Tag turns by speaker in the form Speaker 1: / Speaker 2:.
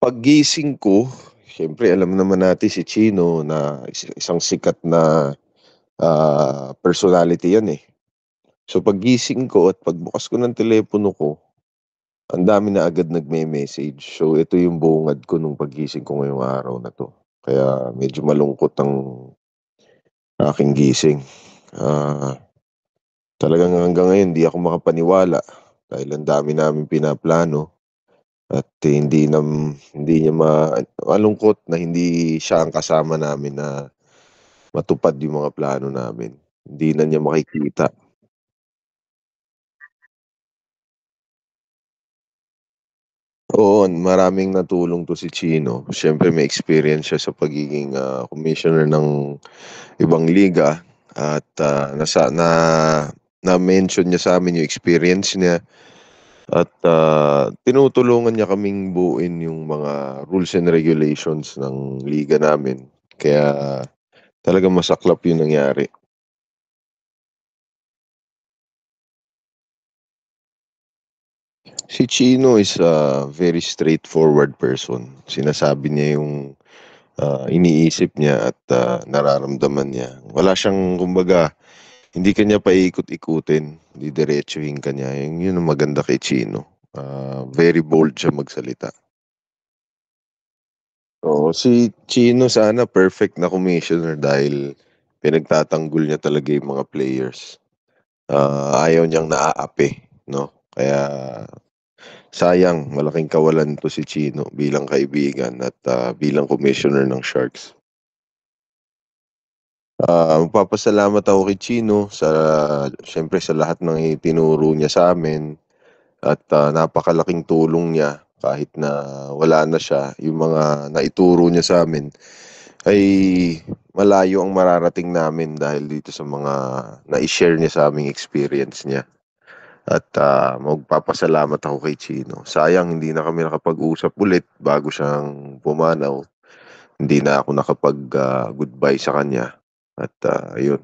Speaker 1: Paggising ko, siyempre alam naman natin si Chino na isang sikat na, personality 'yan, eh. So paggising ko at pagbukas ko ng telepono ko, ang dami na agad nagme-message. So ito yung bungad ko nung paggising ko ngayong araw na 'to. Kaya medyo malungkot ang aking gising. Ah, Talagang hanggang ngayon 'di ako makapaniwala dahil ang dami naming pinaplano at hindi niya malungkot na hindi siya ang kasama namin na matupad yung mga plano namin. Hindi na niya makikita. Oo, maraming natulong 'to si Chino. Siyempre may experience siya sa pagiging, commissioner ng ibang liga at, na-mention niya sa'min yung experience niya at, tinutulungan niya kaming buuin yung mga rules and regulations ng liga namin. Kaya talagang masaklap yung nangyari. Si Chino is a very straightforward person. Sinasabi niya yung, iniisip niya at, nararamdaman niya. Wala siyang kumbaga hindi ka niya paikot-ikutin, didiretsuhin ka niya. Yun ang maganda kay Chino. Very bold siya magsalita. Oo, si Chino sana perfect na commissioner dahil pinagtatanggol niya talaga yung mga players. Ayaw niyang naaapi 'no, kaya sayang malaking kawalan 'to si Chino bilang kaibigan at, bilang commissioner ng Sharks. Magpapasalamat ako kay Chino siyempre sa lahat ng itinuro niya sa'min at, napakalaking tulong niya kahit na wala na siya, yung mga naituro niya sa'min ay malayo ang mararating namin dahil dito sa mga nai-share niya sa'ming experience niya. At, magpapasalamat ako kay Chino. Sayang hindi na kami nakapag-usap ulit bago siyang pumanaw. Hindi na ako nakapag, goodbye sa kanya at, ayun.